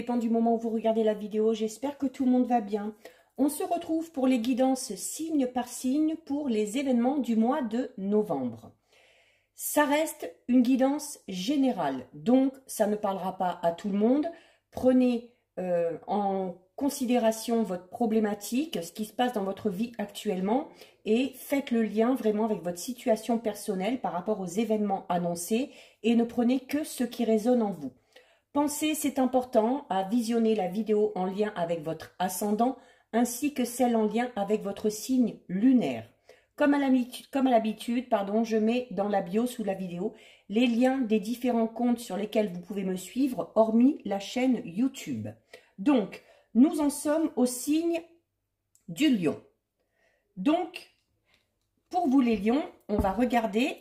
dépend du moment où vous regardez la vidéo. J'espère que tout le monde va bien. On se retrouve pour les guidances signe par signe pour les événements du mois de novembre. Ça reste une guidance générale, donc ça ne parlera pas à tout le monde. Prenez en considération votre problématique, ce qui se passe dans votre vie actuellement et faites le lien vraiment avec votre situation personnelle par rapport aux événements annoncés et ne prenez que ce qui résonne en vous. Pensez, c'est important, à visionner la vidéo en lien avec votre ascendant ainsi que celle en lien avec votre signe lunaire. Comme à l'habitude, je mets dans la bio sous la vidéo les liens des différents comptes sur lesquels vous pouvez me suivre, hormis la chaîne YouTube. Donc, nous en sommes au signe du lion. Donc, pour vous les lions, on va regarder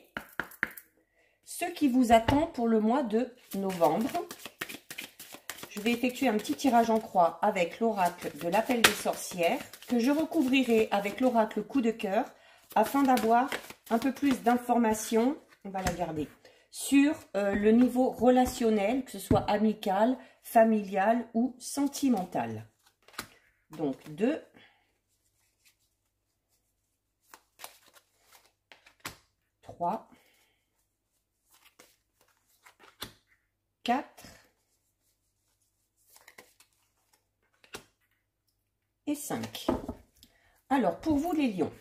ce qui vous attend pour le mois de novembre. Je vais effectuer un petit tirage en croix avec l'oracle de l'appel des sorcières, que je recouvrirai avec l'oracle coup de cœur, afin d'avoir un peu plus d'informations, on va la garder, sur le niveau relationnel, que ce soit amical, familial ou sentimental. Donc 2, 3, 4 et 5. Alors, pour vous les lions,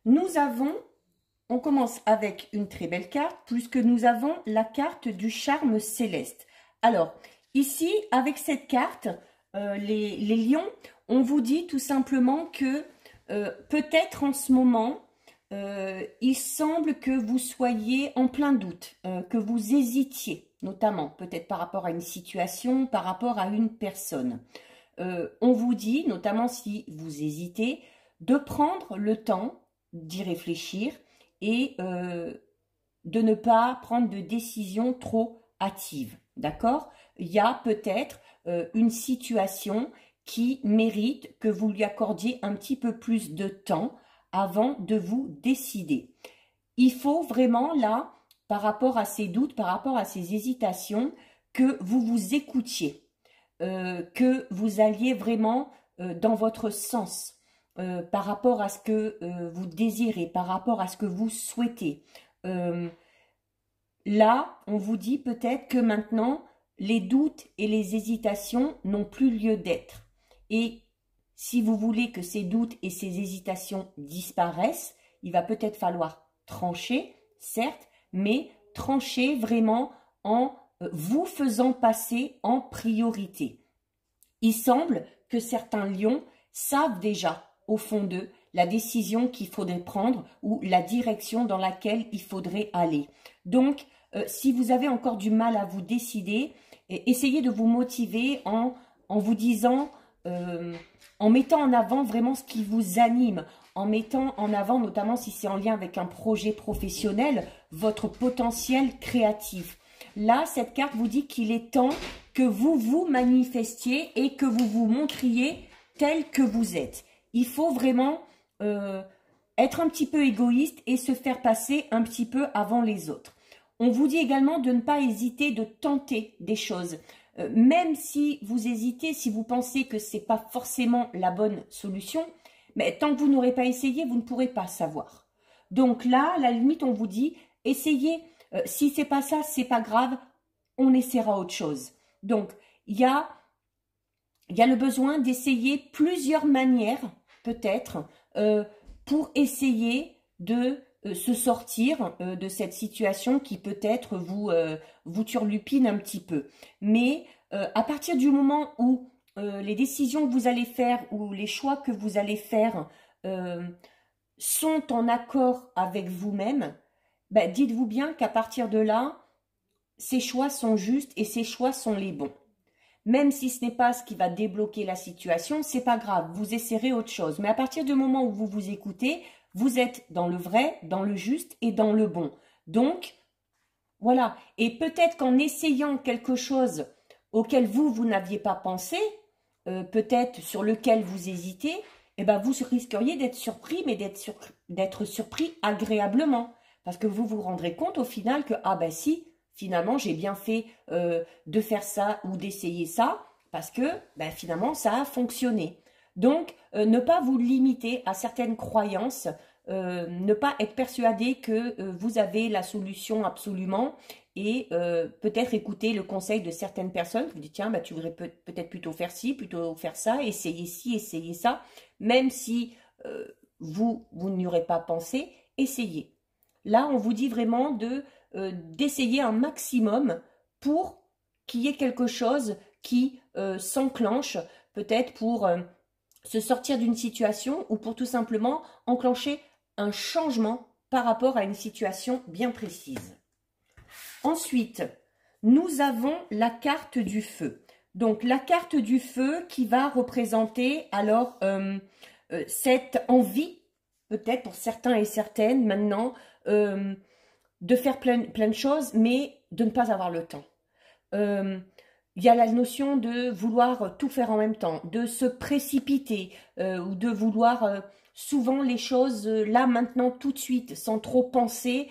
nous avons, on commence avec une très belle carte, puisque nous avons la carte du charme céleste. Alors, ici, avec cette carte, les lions, on vous dit tout simplement que peut-être en ce moment, il semble que vous soyez en plein doute, que vous hésitiez, notamment peut-être par rapport à une situation, par rapport à une personne. On vous dit, notamment si vous hésitez, de prendre le temps d'y réfléchir et de ne pas prendre de décision trop hâtive, d'accord? Il y a peut-être une situation qui mérite que vous lui accordiez un petit peu plus de temps avant de vous décider. Il faut vraiment là, par rapport à ces doutes, par rapport à ces hésitations, que vous vous écoutiez, que vous alliez vraiment dans votre sens, par rapport à ce que vous désirez, par rapport à ce que vous souhaitez. Là, on vous dit peut-être que maintenant, les doutes et les hésitations n'ont plus lieu d'être. Et si vous voulez que ces doutes et ces hésitations disparaissent, il va peut-être falloir trancher, certes, mais trancher vraiment en vous faisant passer en priorité. Il semble que certains lions savent déjà au fond d'eux la décision qu'il faudrait prendre ou la direction dans laquelle il faudrait aller. Donc, si vous avez encore du mal à vous décider, essayez de vous motiver en vous disant, en mettant en avant vraiment ce qui vous anime, en mettant en avant, notamment si c'est en lien avec un projet professionnel, votre potentiel créatif. Là, cette carte vous dit qu'il est temps que vous vous manifestiez et que vous vous montriez tel que vous êtes. Il faut vraiment être un petit peu égoïste et se faire passer un petit peu avant les autres. On vous dit également de ne pas hésiter de tenter des choses. Même si vous hésitez, si vous pensez que ce n'est pas forcément la bonne solution, mais tant que vous n'aurez pas essayé, vous ne pourrez pas savoir. Donc là, à la limite, on vous dit, essayez. Si ce n'est pas ça, ce n'est pas grave, on essaiera autre chose. Donc, il y a le besoin d'essayer plusieurs manières, peut-être, pour essayer de se sortir de cette situation qui peut-être vous turlupine un petit peu. Mais à partir du moment où les décisions que vous allez faire ou les choix que vous allez faire sont en accord avec vous-même, ben, dites-vous bien qu'à partir de là, ces choix sont justes et ces choix sont les bons. Même si ce n'est pas ce qui va débloquer la situation, c'est pas grave, vous essaierez autre chose. Mais à partir du moment où vous vous écoutez, vous êtes dans le vrai, dans le juste et dans le bon. Donc, voilà. Et peut-être qu'en essayant quelque chose auquel vous n'aviez pas pensé, peut-être sur lequel vous hésitez, eh ben vous risqueriez d'être surpris, mais d'être surpris agréablement. Parce que vous vous rendrez compte au final que, ah ben si, finalement, j'ai bien fait de faire ça ou d'essayer ça, parce que ben, finalement, ça a fonctionné. Donc, ne pas vous limiter à certaines croyances, ne pas être persuadé que vous avez la solution absolument et peut-être écouter le conseil de certaines personnes. Vous dites, tiens, bah, tu voudrais peut-être plutôt faire ci, plutôt faire ça, essayer ci, essayer ça. Même si vous n'y aurez pas pensé, essayez. Là, on vous dit vraiment d'essayer un maximum pour qu'il y ait quelque chose qui s'enclenche, peut-être pour se sortir d'une situation ou pour tout simplement enclencher un changement par rapport à une situation bien précise. Ensuite, nous avons la carte du feu. Donc, la carte du feu qui va représenter alors cette envie, peut-être pour certains et certaines maintenant, de faire plein de choses, mais de ne pas avoir le temps. Il y a la notion de vouloir tout faire en même temps, de se précipiter ou de vouloir souvent les choses là, maintenant, tout de suite, sans trop penser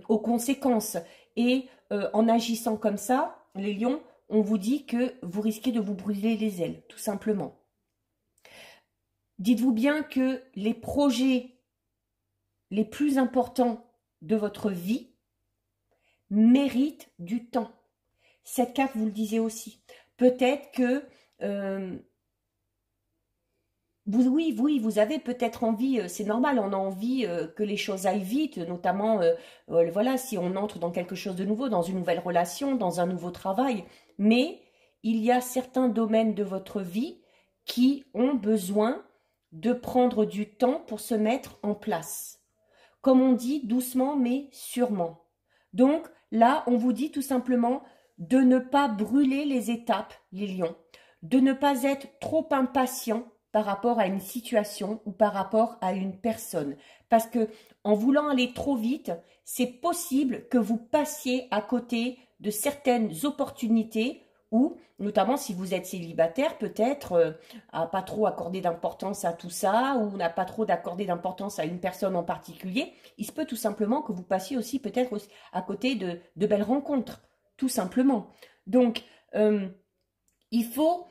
aux conséquences. Et en agissant comme ça, les lions, on vous dit que vous risquez de vous brûler les ailes, tout simplement. Dites-vous bien que les projets les plus importants de votre vie méritent du temps. Cette carte vous le disait aussi. Peut-être que vous avez peut-être envie, c'est normal, on a envie que les choses aillent vite, notamment, voilà, si on entre dans quelque chose de nouveau, dans une nouvelle relation, dans un nouveau travail. Mais il y a certains domaines de votre vie qui ont besoin de prendre du temps pour se mettre en place. Comme on dit, doucement mais sûrement. Donc là, on vous dit tout simplement de ne pas brûler les étapes, les lions, de ne pas être trop impatient par rapport à une situation ou par rapport à une personne. Parce que en voulant aller trop vite, c'est possible que vous passiez à côté de certaines opportunités ou, notamment si vous êtes célibataire, peut-être à pas trop accorder d'importance à tout ça ou n'a pas trop d'accorder d'importance à une personne en particulier, il se peut tout simplement que vous passiez aussi peut-être à côté de belles rencontres, tout simplement. Donc, il faut...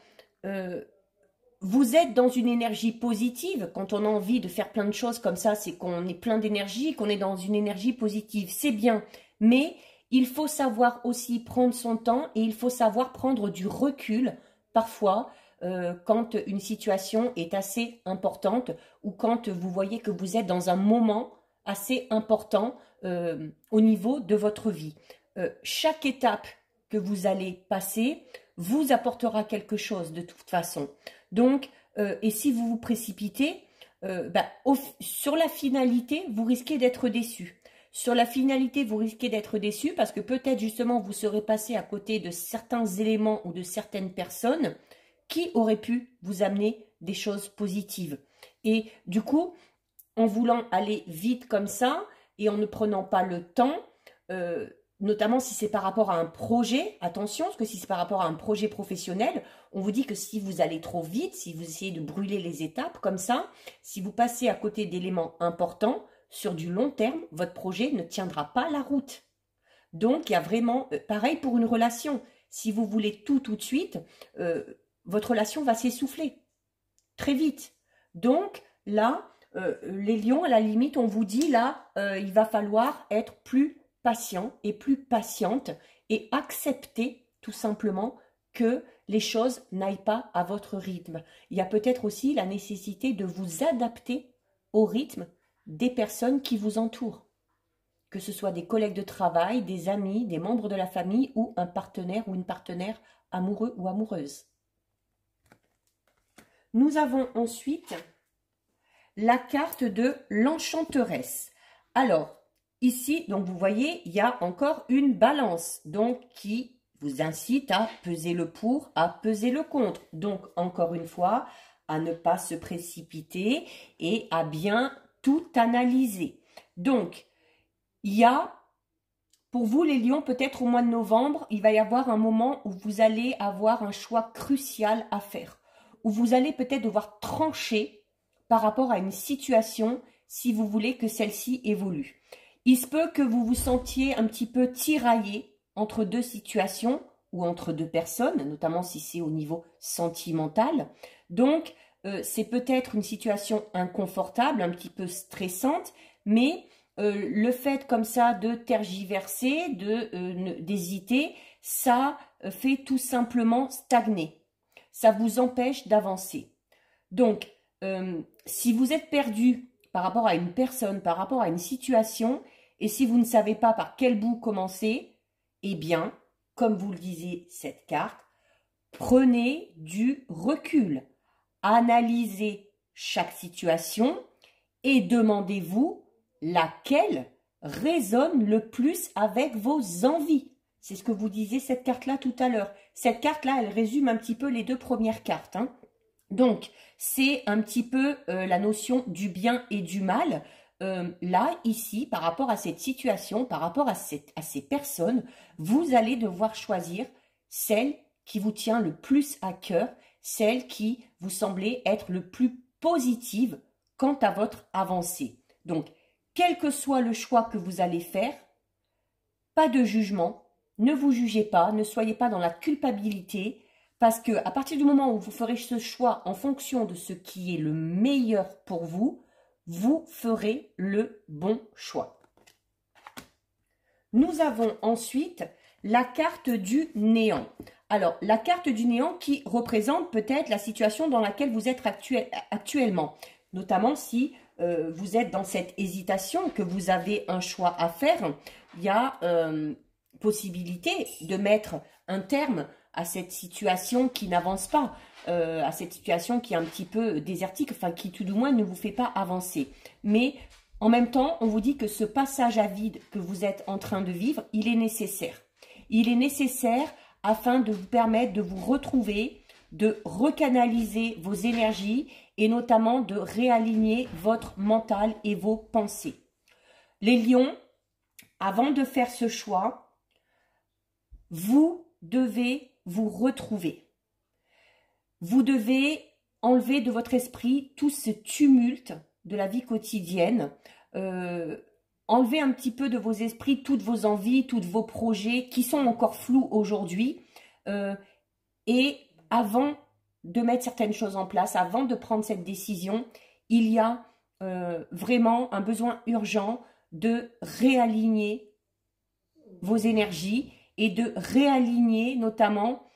vous êtes dans une énergie positive. Quand on a envie de faire plein de choses comme ça, c'est qu'on est plein d'énergie, qu'on est dans une énergie positive. C'est bien, mais il faut savoir aussi prendre son temps et il faut savoir prendre du recul parfois quand une situation est assez importante ou quand vous voyez que vous êtes dans un moment assez important au niveau de votre vie. Chaque étape que vous allez passer vous apportera quelque chose de toute façon. Donc, et si vous vous précipitez, sur la finalité, vous risquez d'être déçu. Sur la finalité, vous risquez d'être déçu parce que peut-être justement vous serez passé à côté de certains éléments ou de certaines personnes qui auraient pu vous amener des choses positives. Et du coup, en voulant aller vite comme ça et en ne prenant pas le temps, notamment si c'est par rapport à un projet, attention, parce que si c'est par rapport à un projet professionnel, on vous dit que si vous allez trop vite, si vous essayez de brûler les étapes comme ça, si vous passez à côté d'éléments importants, sur du long terme, votre projet ne tiendra pas la route. Donc, il y a vraiment, pareil pour une relation, si vous voulez tout de suite, votre relation va s'essouffler très vite. Donc, là, les lions, à la limite, on vous dit, là, il va falloir être plus patient et plus patiente et accepter tout simplement que les choses n'aillent pas à votre rythme. Il y a peut-être aussi la nécessité de vous adapter au rythme des personnes qui vous entourent, que ce soit des collègues de travail, des amis, des membres de la famille ou un partenaire ou une partenaire amoureux ou amoureuse. Nous avons ensuite la carte de l'enchanteresse. Alors, ici, donc vous voyez, il y a encore une balance, donc qui vous incite à peser le pour, à peser le contre. Donc, encore une fois, à ne pas se précipiter et à bien tout analyser. Donc, il y a, pour vous les lions, peut-être au mois de novembre, il va y avoir un moment où vous allez avoir un choix crucial à faire, où vous allez peut-être devoir trancher par rapport à une situation si vous voulez que celle-ci évolue. Il se peut que vous vous sentiez un petit peu tiraillé entre deux situations ou entre deux personnes, notamment si c'est au niveau sentimental. Donc, c'est peut-être une situation inconfortable, un petit peu stressante, mais le fait comme ça de tergiverser, d'hésiter, ça fait tout simplement stagner. Ça vous empêche d'avancer. Donc, si vous êtes perdu par rapport à une personne, par rapport à une situation, et si vous ne savez pas par quel bout commencer, eh bien, comme vous le disait cette carte, prenez du recul. Analysez chaque situation et demandez-vous laquelle résonne le plus avec vos envies. C'est ce que vous disiez cette carte-là tout à l'heure. Cette carte-là, elle résume un petit peu les deux premières cartes, hein. Donc, c'est un petit peu la notion du bien et du mal. Là, ici, par rapport à cette situation, par rapport à ces personnes, vous allez devoir choisir celle qui vous tient le plus à cœur, celle qui vous semblait être le plus positive quant à votre avancée. Donc, quel que soit le choix que vous allez faire, pas de jugement, ne vous jugez pas, ne soyez pas dans la culpabilité, parce que à partir du moment où vous ferez ce choix en fonction de ce qui est le meilleur pour vous, vous ferez le bon choix. Nous avons ensuite la carte du néant. Alors, la carte du néant qui représente peut-être la situation dans laquelle vous êtes actuellement, notamment si vous êtes dans cette hésitation, que vous avez un choix à faire, il y a possibilité de mettre un terme à cette situation qui n'avance pas, à cette situation qui est un petit peu désertique, enfin qui tout du moins ne vous fait pas avancer. Mais en même temps, on vous dit que ce passage à vide que vous êtes en train de vivre, il est nécessaire. Il est nécessaire afin de vous permettre de vous retrouver, de recanaliser vos énergies et notamment de réaligner votre mental et vos pensées. Les lions, avant de faire ce choix, vous devez vous retrouver. Vous devez enlever de votre esprit tout ce tumulte de la vie quotidienne, enlever un petit peu de vos esprits toutes vos envies, tous vos projets qui sont encore flous aujourd'hui. Et avant de mettre certaines choses en place, avant de prendre cette décision, il y a vraiment un besoin urgent de réaligner vos énergies et de réaligner notamment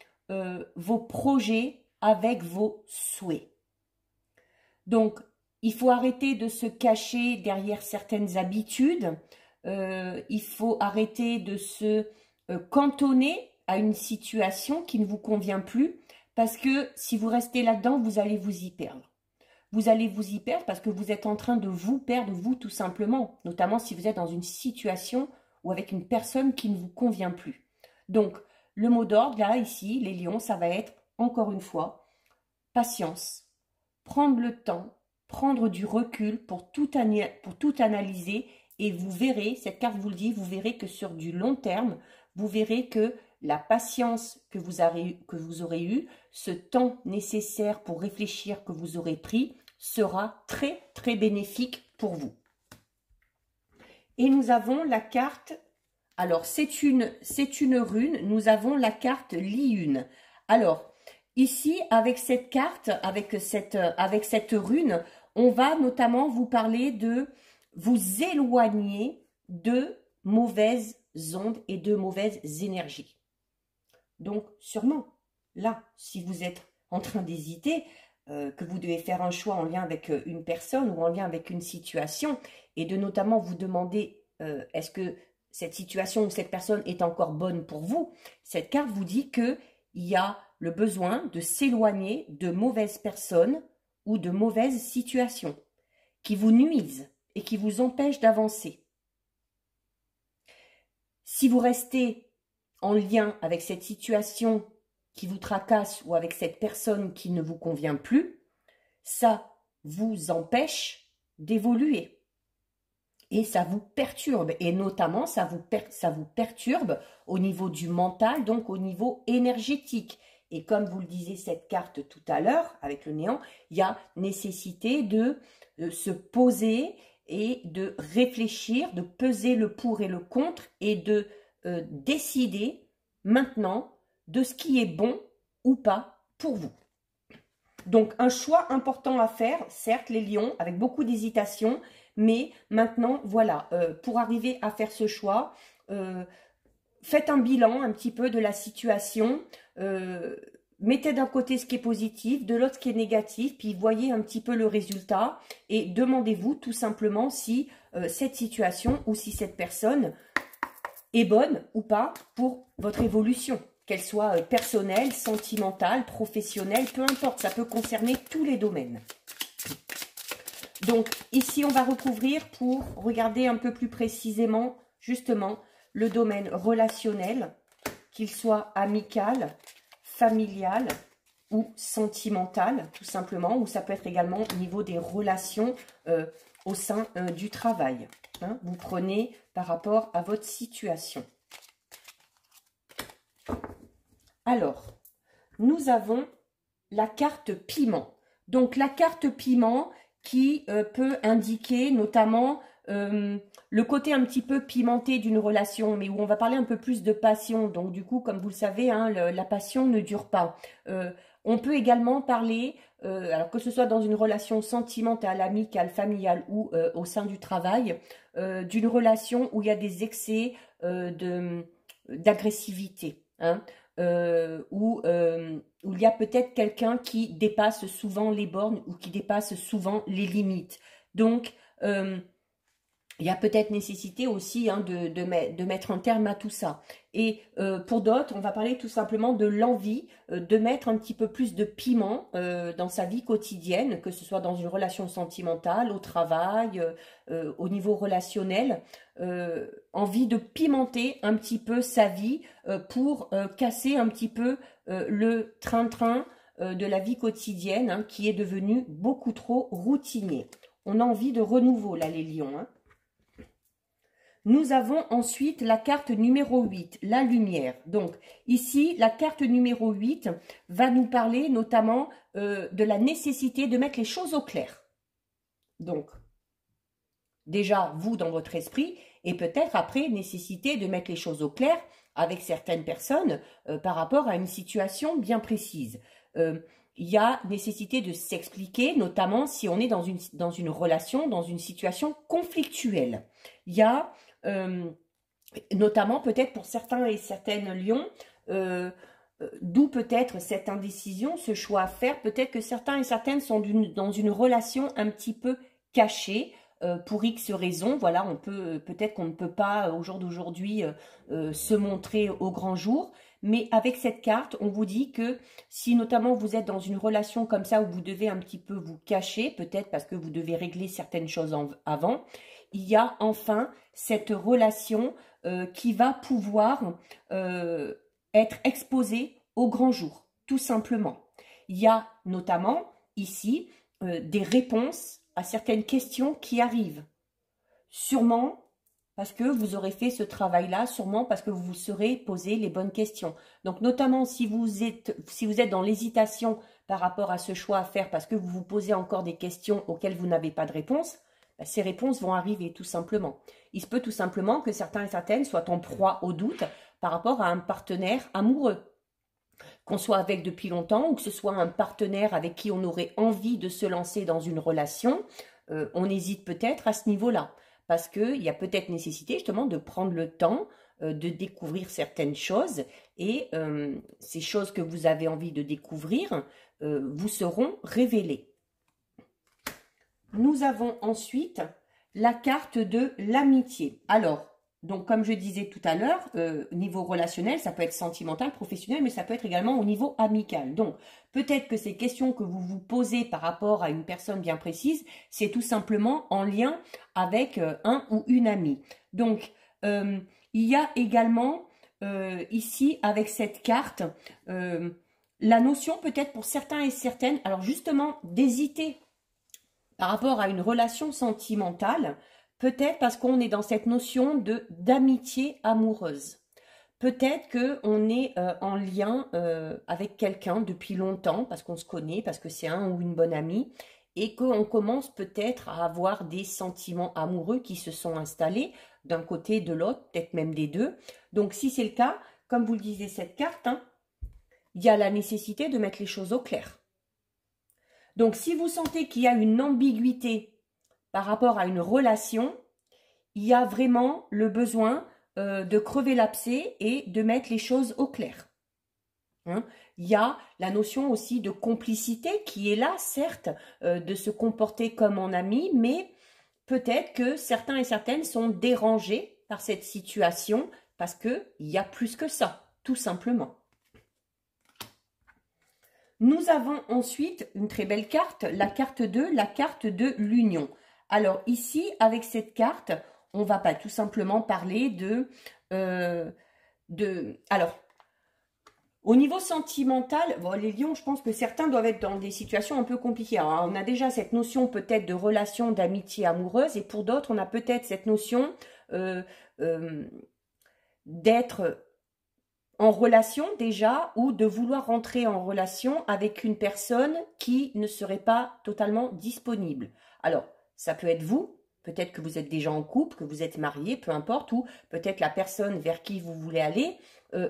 vos projets avec vos souhaits. Donc, il faut arrêter de se cacher derrière certaines habitudes, il faut arrêter de se cantonner à une situation qui ne vous convient plus, parce que si vous restez là-dedans, vous allez vous y perdre. Vous allez vous y perdre parce que vous êtes en train de vous perdre, vous tout simplement, notamment si vous êtes dans une situation ou avec une personne qui ne vous convient plus. Donc, le mot d'ordre, là, ici, les lions, ça va être, encore une fois, patience, prendre le temps, prendre du recul pour tout analyser et vous verrez, cette carte vous le dit, vous verrez que sur du long terme, vous verrez que la patience que vous aurez eue, ce temps nécessaire pour réfléchir que vous aurez pris, sera très, très bénéfique pour vous. Et nous avons la carte, alors c'est une rune, nous avons la carte Li-Une. Alors, ici, avec cette carte, avec cette rune, on va notamment vous parler de vous éloigner de mauvaises ondes et de mauvaises énergies. Donc, sûrement, là, si vous êtes en train d'hésiter, que vous devez faire un choix en lien avec une personne ou en lien avec une situation, et de notamment vous demander, est-ce que cette situation ou cette personne est encore bonne pour vous, cette carte vous dit qu'il y a le besoin de s'éloigner de mauvaises personnes ou de mauvaises situations qui vous nuisent et qui vous empêchent d'avancer. Si vous restez en lien avec cette situation qui vous tracasse ou avec cette personne qui ne vous convient plus, ça vous empêche d'évoluer. Et ça vous perturbe. Et notamment, ça vous perturbe au niveau du mental, donc au niveau énergétique. Et comme vous le disiez cette carte tout à l'heure, avec le néant, il y a nécessité de se poser et de réfléchir, de peser le pour et le contre et de décider maintenant de ce qui est bon ou pas pour vous. Donc, un choix important à faire, certes, les lions, avec beaucoup d'hésitation, mais maintenant, voilà, pour arriver à faire ce choix, faites un bilan un petit peu de la situation, mettez d'un côté ce qui est positif, de l'autre ce qui est négatif, puis voyez un petit peu le résultat et demandez-vous tout simplement si cette situation ou si cette personne est bonne ou pas pour votre évolution, qu'elle soit personnelle, sentimentale, professionnelle, peu importe, ça peut concerner tous les domaines. Donc ici, on va recouvrir pour regarder un peu plus précisément, justement, le domaine relationnel, qu'il soit amical, familial ou sentimental, tout simplement, ou ça peut être également au niveau des relations au sein du travail. Hein, vous prenez par rapport à votre situation. Alors, nous avons la carte piment. Donc, la carte piment qui peut indiquer notamment le côté un petit peu pimenté d'une relation, mais où on va parler un peu plus de passion. Donc, du coup, comme vous le savez, hein, la passion ne dure pas. On peut également parler, alors que ce soit dans une relation sentimentale, amicale, familiale ou au sein du travail, d'une relation où il y a des excès d'agressivité, hein, où il y a peut-être quelqu'un qui dépasse souvent les bornes ou qui dépasse souvent les limites. Donc, il y a peut-être nécessité aussi hein, de mettre un terme à tout ça. Et pour d'autres, on va parler tout simplement de l'envie de mettre un petit peu plus de piment dans sa vie quotidienne, que ce soit dans une relation sentimentale, au travail, au niveau relationnel. Envie de pimenter un petit peu sa vie pour casser un petit peu le train-train de la vie quotidienne hein, qui est devenu beaucoup trop routinier. On a envie de renouveau là les lions, hein. Nous avons ensuite la carte numéro 8, la lumière. Donc ici, la carte numéro 8 va nous parler notamment de la nécessité de mettre les choses au clair. Donc, déjà, vous dans votre esprit, et peut-être après, nécessité de mettre les choses au clair avec certaines personnes par rapport à une situation bien précise. Il y a nécessité de s'expliquer, notamment si on est dans une relation, dans une situation conflictuelle. Il y a notamment peut-être pour certains et certaines lions, d'où peut-être cette indécision, ce choix à faire. Peut-être que certains et certaines sont dans une relation un petit peu cachée pour X raisons. Voilà, peut-être qu'on ne peut pas au jour d'aujourd'hui se montrer au grand jour. Mais avec cette carte, on vous dit que si notamment vous êtes dans une relation comme ça où vous devez un petit peu vous cacher, peut-être parce que vous devez régler certaines choses avant, il y a enfin cette relation qui va pouvoir être exposée au grand jour, tout simplement. Il y a notamment ici des réponses à certaines questions qui arrivent. Sûrement parce que vous aurez fait ce travail-là, sûrement parce que vous vous serez posé les bonnes questions. Donc notamment si vous êtes dans l'hésitation par rapport à ce choix à faire, parce que vous vous posez encore des questions auxquelles vous n'avez pas de réponse, ces réponses vont arriver tout simplement. Il se peut tout simplement que certains et certaines soient en proie au doute par rapport à un partenaire amoureux. Qu'on soit avec depuis longtemps ou que ce soit un partenaire avec qui on aurait envie de se lancer dans une relation, on hésite peut-être à ce niveau-là. Parce qu'il y a peut-être nécessité justement de prendre le temps de découvrir certaines choses et ces choses que vous avez envie de découvrir vous seront révélées. Nous avons ensuite la carte de l'amitié. Alors, donc comme je disais tout à l'heure, au niveau relationnel, ça peut être sentimental, professionnel, mais ça peut être également au niveau amical. Donc, peut-être que ces questions que vous vous posez par rapport à une personne bien précise, c'est tout simplement en lien avec un ou une amie. Donc, il y a également ici, avec cette carte, la notion peut-être pour certains et certaines, alors justement, d'hésiter par rapport à une relation sentimentale, peut-être parce qu'on est dans cette notion d'amitié amoureuse. Peut-être qu'on est en lien avec quelqu'un depuis longtemps, parce qu'on se connaît, parce que c'est un ou une bonne amie, et qu'on commence peut-être à avoir des sentiments amoureux qui se sont installés d'un côté, de l'autre, peut-être même des deux. Donc si c'est le cas, comme vous le disait cette carte, hein, il y a la nécessité de mettre les choses au clair. Donc si vous sentez qu'il y a une ambiguïté par rapport à une relation, il y a vraiment le besoin de crever l'abcès et de mettre les choses au clair. Hein? Il y a la notion aussi de complicité qui est là, certes, de se comporter comme en ami, mais peut-être que certains et certaines sont dérangés par cette situation parce qu'il y a plus que ça, tout simplement. Nous avons ensuite une très belle carte, la carte 2, la carte de l'union. Alors ici, avec cette carte, on va pas tout simplement parler alors, au niveau sentimental, bon, les lions, je pense que certains doivent être dans des situations un peu compliquées. Alors, on a déjà cette notion peut-être de relation, d'amitié amoureuse, et pour d'autres, on a peut-être cette notion d'être en relation déjà, ou de vouloir rentrer en relation avec une personne qui ne serait pas totalement disponible. Alors, ça peut être vous, peut-être que vous êtes déjà en couple, que vous êtes marié, peu importe, ou peut-être la personne vers qui vous voulez aller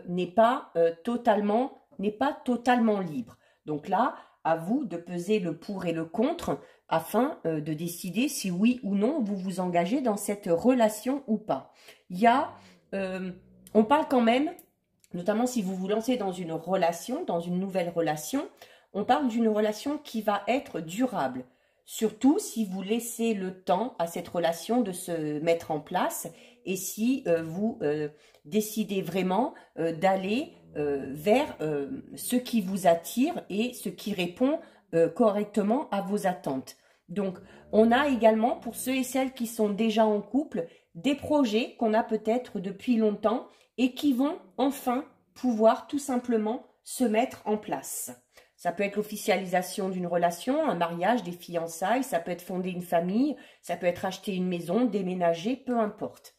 n'est pas totalement libre. Donc là, à vous de peser le pour et le contre afin de décider si oui ou non vous vous engagez dans cette relation ou pas. Il y a, on parle quand même, notamment si vous vous lancez dans une relation, dans une nouvelle relation, on parle d'une relation qui va être durable. Surtout si vous laissez le temps à cette relation de se mettre en place et si vous décidez vraiment d'aller vers ce qui vous attire et ce qui répond correctement à vos attentes. Donc, on a également, pour ceux et celles qui sont déjà en couple, des projets qu'on a peut-être depuis longtemps et qui vont enfin pouvoir tout simplement se mettre en place. Ça peut être l'officialisation d'une relation, un mariage, des fiançailles, ça peut être fonder une famille, ça peut être acheter une maison, déménager, peu importe.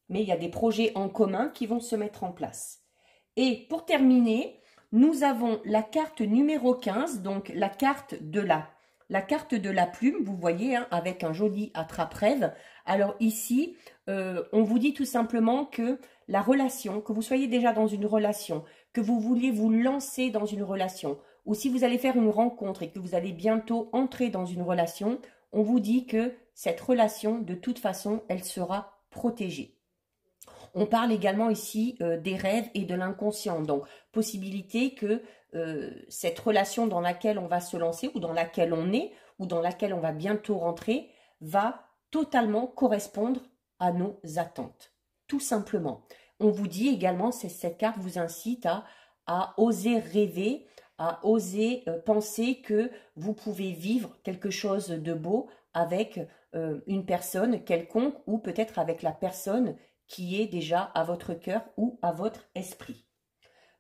Mais il y a des projets en commun qui vont se mettre en place. Et pour terminer, nous avons la carte numéro 15, donc la carte de la plume, vous voyez, hein, avec un joli attrape-rêve. Alors ici, on vous dit tout simplement que la relation, que vous soyez déjà dans une relation, que vous vouliez vous lancer dans une relation, ou si vous allez faire une rencontre et que vous allez bientôt entrer dans une relation, on vous dit que cette relation, de toute façon, elle sera protégée. On parle également ici des rêves et de l'inconscient, donc possibilité que cette relation dans laquelle on va se lancer, ou dans laquelle on est, ou dans laquelle on va bientôt rentrer, va totalement correspondre à nos attentes, tout simplement. On vous dit également, cette carte vous incite à oser rêver, à oser penser que vous pouvez vivre quelque chose de beau avec une personne quelconque ou peut-être avec la personne qui est déjà à votre cœur ou à votre esprit.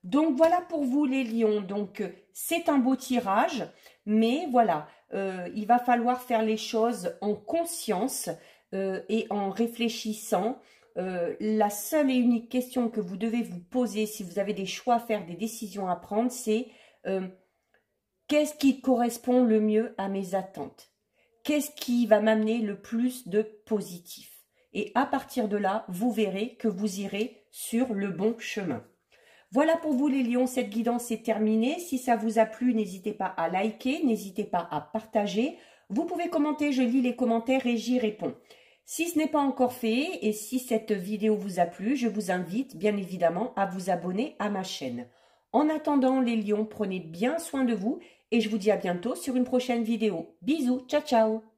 Donc voilà pour vous les lions, donc c'est un beau tirage, mais voilà, il va falloir faire les choses en conscience et en réfléchissant. La seule et unique question que vous devez vous poser si vous avez des choix à faire, des décisions à prendre, c'est qu'est-ce qui correspond le mieux à mes attentes? Qu'est-ce qui va m'amener le plus de positif? Et à partir de là, vous verrez que vous irez sur le bon chemin. Voilà pour vous les lions, cette guidance est terminée. Si ça vous a plu, n'hésitez pas à liker, n'hésitez pas à partager. Vous pouvez commenter, je lis les commentaires et j'y réponds. Si ce n'est pas encore fait et si cette vidéo vous a plu, je vous invite bien évidemment à vous abonner à ma chaîne. En attendant les lions, prenez bien soin de vous et je vous dis à bientôt sur une prochaine vidéo. Bisous, ciao ciao!